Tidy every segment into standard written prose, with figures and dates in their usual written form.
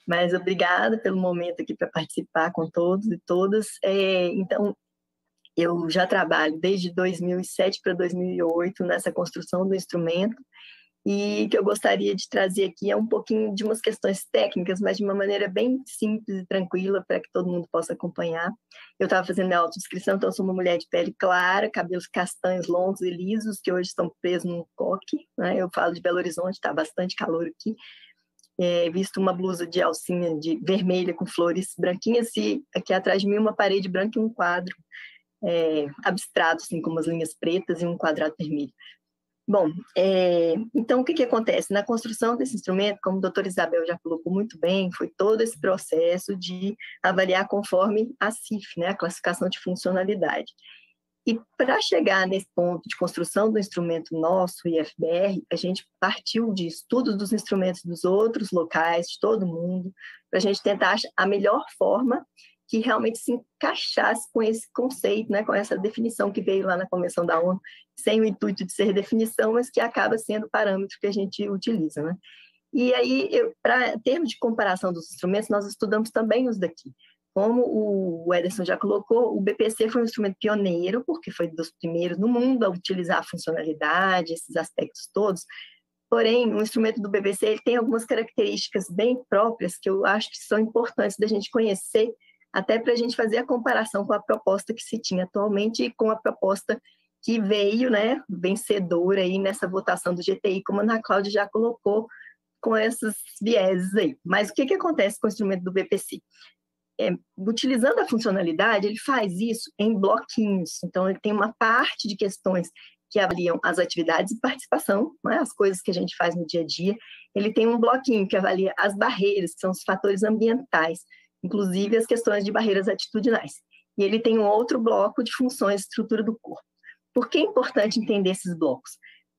Mas obrigada pelo momento aqui para participar com todos e todas. Então, eu já trabalho desde 2007 para 2008 nessa construção do instrumento, e o que eu gostaria de trazer aqui é um pouquinho de umas questões técnicas, mas de uma maneira bem simples e tranquila para que todo mundo possa acompanhar. Eu estava fazendo minha autodescrição, então eu sou uma mulher de pele clara, cabelos castanhos longos e lisos, que hoje estão presos num coque, né? Eu falo de Belo Horizonte, está bastante calor aqui. Visto uma blusa de alcinha vermelha com flores branquinhas, e aqui atrás de mim uma parede branca e um quadro abstrato, assim, com umas linhas pretas e um quadrado vermelho. Bom, então o que acontece? Na construção desse instrumento, como a doutora Isabel já colocou muito bem, foi todo esse processo de avaliar conforme a CIF, né, a classificação de funcionalidade. E para chegar nesse ponto de construção do instrumento nosso, o IFBR, a gente partiu de estudos dos instrumentos dos outros locais, de todo mundo, para a gente tentar achar a melhor forma que realmente se encaixasse com esse conceito, né, com essa definição que veio lá na Convenção da ONU, sem o intuito de ser definição, mas que acaba sendo o parâmetro que a gente utiliza, né? E aí, para termos de comparação dos instrumentos, nós estudamos também os daqui. Como o Ederson já colocou, o BPC foi um instrumento pioneiro, porque foi dos primeiros no mundo a utilizar a funcionalidade, esses aspectos todos. Porém, o instrumento do BPC ele tem algumas características bem próprias que eu acho que são importantes da gente conhecer, até para a gente fazer a comparação com a proposta que se tinha atualmente e com a proposta que veio, né, vencedora aí nessa votação do GTI, como a Ana Cláudia já colocou, com esses vieses aí. Mas o que acontece com o instrumento do BPC? Utilizando a funcionalidade, ele faz isso em bloquinhos. Então, ele tem uma parte de questões que avaliam as atividades de participação, né, as coisas que a gente faz no dia a dia. Ele tem um bloquinho que avalia as barreiras, que são os fatores ambientais, inclusive as questões de barreiras atitudinais. E ele tem um outro bloco de funções e estrutura do corpo. Por que é importante entender esses blocos?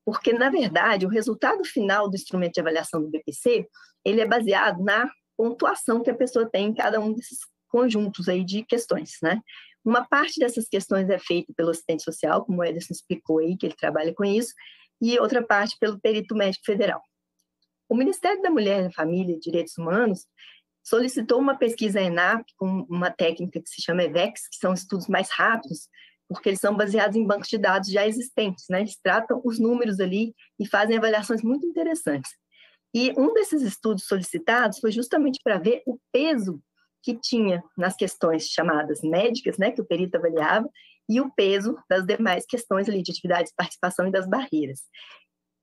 Porque, na verdade, o resultado final do instrumento de avaliação do BPC, ele é baseado na pontuação que a pessoa tem em cada um desses conjuntos aí de questões, né? Uma parte dessas questões é feita pelo assistente social, como o Ederson explicou aí, que ele trabalha com isso, e outra parte pelo perito médico federal. O Ministério da Mulher, da Família e Direitos Humanos solicitou uma pesquisa ENAP com uma técnica que se chama EVEX, que são estudos mais rápidos, porque eles são baseados em bancos de dados já existentes, né? Eles tratam os números ali e fazem avaliações muito interessantes. E um desses estudos solicitados foi justamente para ver o peso que tinha nas questões chamadas médicas, né, que o perito avaliava, e o peso das demais questões ali de atividades de participação e das barreiras.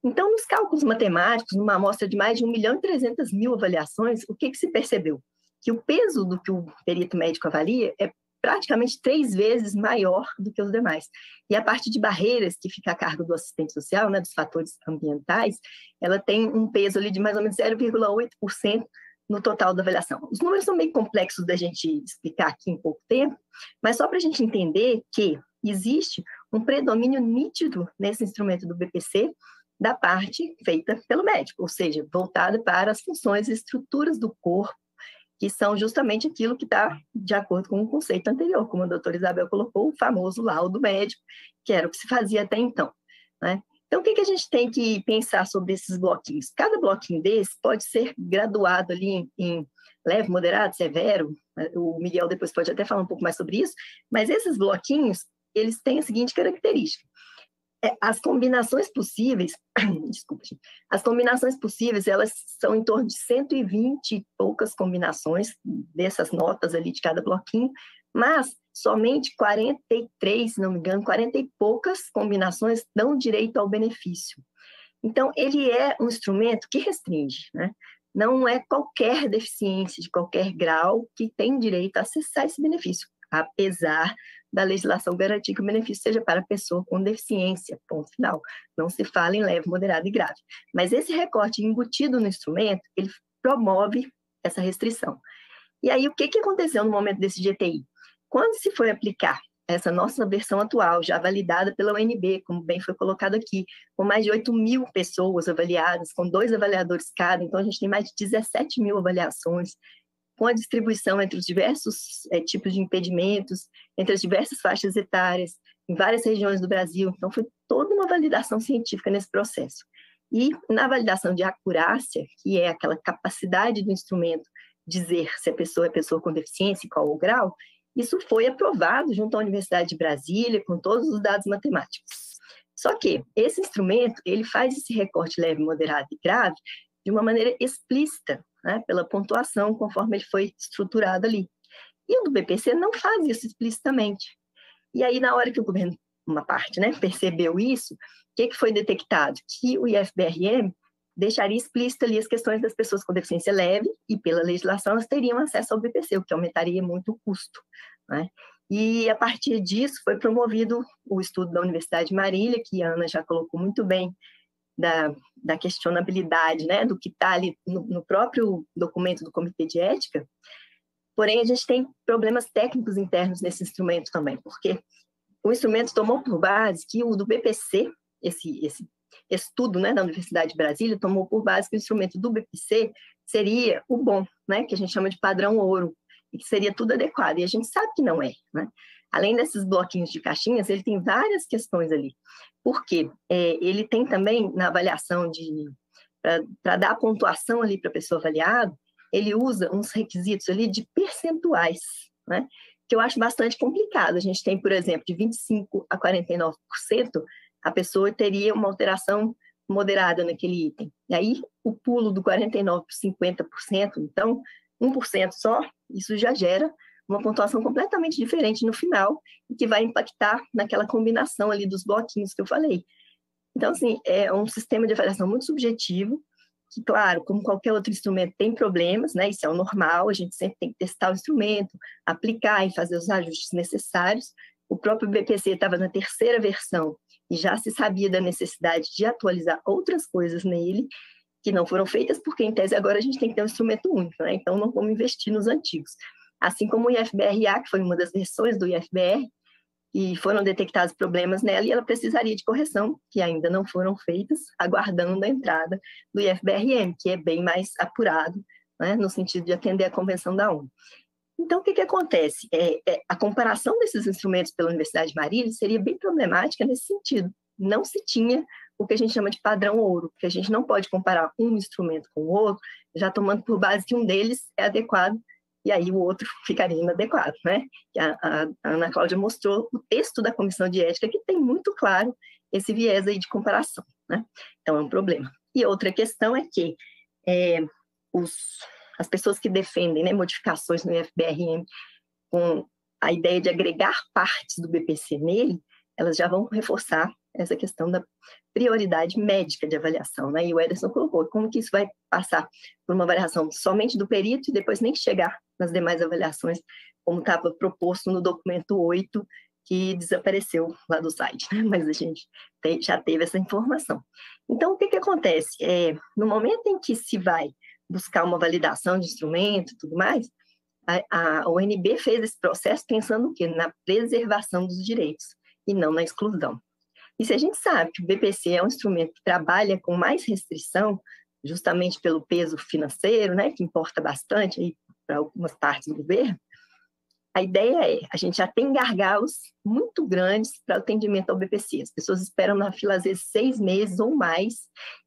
Então, nos cálculos matemáticos, numa amostra de mais de 1.300.000 avaliações, o que se percebeu? Que o peso do que o perito médico avalia é praticamente 3 vezes maior do que os demais. E a parte de barreiras, que fica a cargo do assistente social, né, dos fatores ambientais, ela tem um peso ali de mais ou menos 0,8% no total da avaliação. Os números são meio complexos da gente explicar aqui em pouco tempo, mas só para a gente entender que existe um predomínio nítido nesse instrumento do BPC da parte feita pelo médico, ou seja, voltada para as funções e estruturas do corpo, que são justamente aquilo que está de acordo com o conceito anterior, como a doutora Isabel colocou, o famoso laudo médico, que era o que se fazia até então, né? Então, o que a gente tem que pensar sobre esses bloquinhos? Cada bloquinho desse pode ser graduado ali em leve, moderado, severo, o Miguel depois pode até falar um pouco mais sobre isso, mas esses bloquinhos, eles têm a seguinte característica: as combinações possíveis, desculpa, gente, as combinações possíveis, elas são em torno de 120 e poucas combinações dessas notas ali de cada bloquinho, mas somente 43, se não me engano, 40 e poucas combinações dão direito ao benefício. Então, ele é um instrumento que restringe, né? Não é qualquer deficiência de qualquer grau que tem direito a acessar esse benefício, apesar da legislação garantir que o benefício seja para a pessoa com deficiência, ponto final. Não se fala em leve, moderado e grave. Mas esse recorte embutido no instrumento, ele promove essa restrição. E aí, o que aconteceu no momento desse GTI? Quando se foi aplicar essa nossa versão atual, já validada pela UNB, como bem foi colocado aqui, com mais de 8.000 pessoas avaliadas, com 2 avaliadores cada, então a gente tem mais de 17.000 avaliações, com a distribuição entre os diversos tipos de impedimentos, entre as diversas faixas etárias, em várias regiões do Brasil. Então, foi toda uma validação científica nesse processo. E na validação de acurácia, que é aquela capacidade do instrumento dizer se a pessoa é pessoa com deficiência e qual o grau, isso foi aprovado junto à Universidade de Brasília, com todos os dados matemáticos. Só que esse instrumento, ele faz esse recorte leve, moderado e grave de uma maneira explícita, né, pela pontuação, conforme ele foi estruturado ali. E o do BPC não faz isso explicitamente. E aí, na hora que o governo, uma parte, né, percebeu isso, o que foi detectado? Que o IFBRM deixaria explícito ali as questões das pessoas com deficiência leve e, pela legislação, elas teriam acesso ao BPC, o que aumentaria muito o custo, né? E, a partir disso, foi promovido o estudo da Universidade de Marília, que a Ana já colocou muito bem, da questionabilidade, né, do que está ali no próprio documento do Comitê de Ética. Porém, a gente tem problemas técnicos internos nesse instrumento também, porque o instrumento tomou por base que o do BPC, esse estudo, né, da Universidade de Brasília, tomou por base que o instrumento do BPC seria o bom, né, que a gente chama de padrão ouro, e que seria tudo adequado, e a gente sabe que não é, né? Além desses bloquinhos de caixinhas, ele tem várias questões ali. Por quê? Ele tem também, na avaliação para dar a pontuação ali para a pessoa avaliada, ele usa uns requisitos ali de percentuais, né? Que eu acho bastante complicado. A gente tem, por exemplo, de 25% a 49%, a pessoa teria uma alteração moderada naquele item. E aí, o pulo do 49% para 50%, então, 1% só, isso já gera uma pontuação completamente diferente no final, e que vai impactar naquela combinação ali dos bloquinhos que eu falei. Então, assim, é um sistema de avaliação muito subjetivo, que, claro, como qualquer outro instrumento, tem problemas, né? Isso é o normal, a gente sempre tem que testar o instrumento, aplicar e fazer os ajustes necessários. O próprio BPC estava na terceira versão e já se sabia da necessidade de atualizar outras coisas nele, que não foram feitas, porque, em tese, agora a gente tem que ter um instrumento único, né? Então, não vamos investir nos antigos. Assim como o IFBRA, que foi uma das versões do IFBR, e foram detectados problemas nela, e ela precisaria de correção, que ainda não foram feitas, aguardando a entrada do IFBRM, que é bem mais apurado, né, no sentido de atender à Convenção da ONU. Então, o que acontece? A comparação desses instrumentos pela Universidade de Marília seria bem problemática nesse sentido. Não se tinha o que a gente chama de padrão ouro, porque a gente não pode comparar um instrumento com o outro, já tomando por base que um deles é adequado, e aí o outro ficaria inadequado, né? A Ana Cláudia mostrou o texto da Comissão de Ética, que tem muito claro esse viés aí de comparação, né? Então, é um problema. E outra questão é que as pessoas que defendem, né, modificações no IFBRM com a ideia de agregar partes do BPC nele, elas já vão reforçar essa questão da prioridade médica de avaliação, né? E o Ederson colocou como que isso vai passar por uma avaliação somente do perito e depois nem chegar nas demais avaliações, como estava proposto no documento 8, que desapareceu lá do site, né? Mas a gente já teve essa informação. Então, o que acontece? No momento em que se vai buscar uma validação de instrumento e tudo mais, a UNB fez esse processo pensando o quê? Na preservação dos direitos e não na exclusão. E se a gente sabe que o BPC é um instrumento que trabalha com mais restrição, justamente pelo peso financeiro, né, que importa bastante para algumas partes do governo, a ideia a gente já tem gargalos muito grandes para o atendimento ao BPC. As pessoas esperam na fila, às vezes, 6 meses ou mais,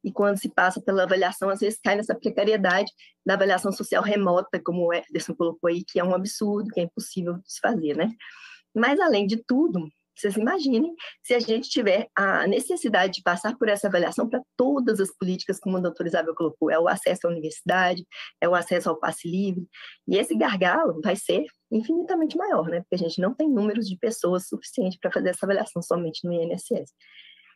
e quando se passa pela avaliação, às vezes cai nessa precariedade da avaliação social remota, como o Ederson colocou aí, que é um absurdo, que é impossível de se fazer, né? Mas, além de tudo, vocês imaginem se a gente tiver a necessidade de passar por essa avaliação para todas as políticas, como a doutora Isabel colocou, é o acesso à universidade, é o acesso ao passe livre, e esse gargalo vai ser infinitamente maior, né? Porque a gente não tem números de pessoas suficientes para fazer essa avaliação somente no INSS.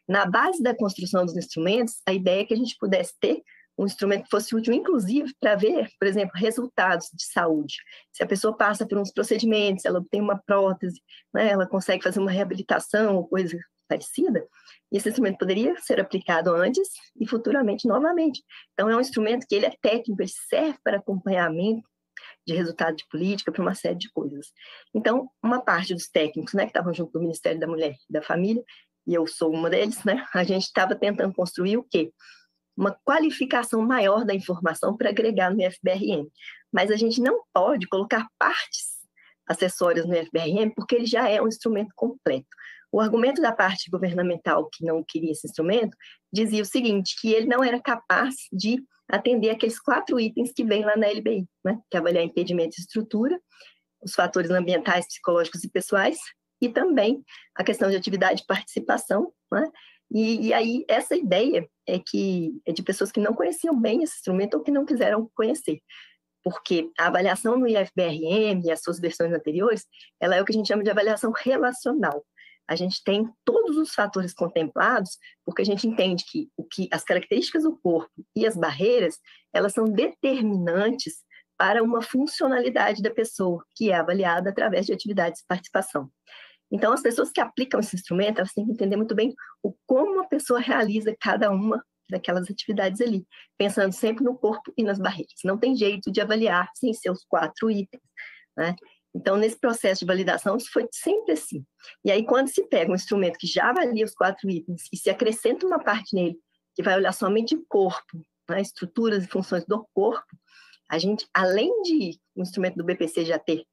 Na base da construção dos instrumentos, a ideia é que a gente pudesse ter um instrumento que fosse útil, inclusive, para ver, por exemplo, resultados de saúde. Se a pessoa passa por uns procedimentos, ela tem uma prótese, né, ela consegue fazer uma reabilitação ou coisa parecida, esse instrumento poderia ser aplicado antes e futuramente novamente. Então, é um instrumento que ele é técnico, ele serve para acompanhamento de resultado de política, para uma série de coisas. Então, uma parte dos técnicos, né, que estavam junto do Ministério da Mulher e da Família, e eu sou uma deles, né, a gente estava tentando construir o quê? Uma qualificação maior da informação para agregar no IFBRM. Mas a gente não pode colocar partes acessórias no IFBRM, porque ele já é um instrumento completo. O argumento da parte governamental que não queria esse instrumento dizia o seguinte, que ele não era capaz de atender aqueles 4 itens que vem lá na LBI, né? Que é avaliar impedimento e estrutura, os fatores ambientais, psicológicos e pessoais, e também a questão de atividade e participação, né? E aí, essa ideia é de pessoas que não conheciam bem esse instrumento ou que não quiseram conhecer, porque a avaliação no IFBRM e as suas versões anteriores, ela é o que a gente chama de avaliação relacional. A gente tem todos os fatores contemplados, porque a gente entende que as características do corpo e as barreiras, elas são determinantes para uma funcionalidade da pessoa, que é avaliada através de atividades de participação. Então, as pessoas que aplicam esse instrumento, elas têm que entender muito bem como a pessoa realiza cada uma daquelas atividades ali, pensando sempre no corpo e nas barreiras. Não tem jeito de avaliar sem seus 4 itens, né? Então, nesse processo de validação, isso foi sempre assim. E aí, quando se pega um instrumento que já avalia os 4 itens e se acrescenta uma parte nele que vai olhar somente o corpo, né, estruturas e funções do corpo, a gente, além de o instrumento do BPC já ter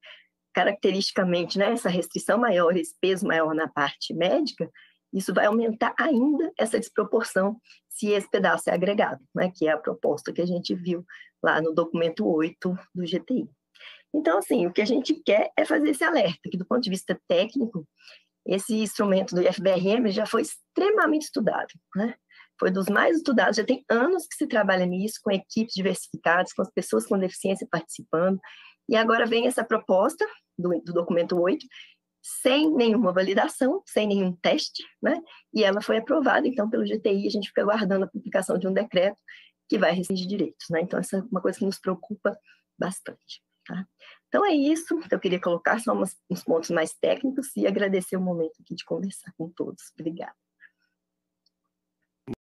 caracteristicamente, né, essa restrição maior, esse peso maior na parte médica, isso vai aumentar ainda essa desproporção se esse pedaço é agregado, né, que é a proposta que a gente viu lá no documento 8 do GTI. Então, assim, o que a gente quer é fazer esse alerta, que do ponto de vista técnico, esse instrumento do IFBRM já foi extremamente estudado, né? Foi dos mais estudados, já tem anos que se trabalha nisso, com equipes diversificadas, com as pessoas com deficiência participando, e agora vem essa proposta do documento 8, sem nenhuma validação, sem nenhum teste, né? E ela foi aprovada, então, pelo GTI, a gente fica aguardando a publicação de um decreto que vai restringir direitos, né? Então, essa é uma coisa que nos preocupa bastante, tá? Então, é isso. Eu queria colocar só uns pontos mais técnicos e agradecer o momento aqui de conversar com todos. Obrigada.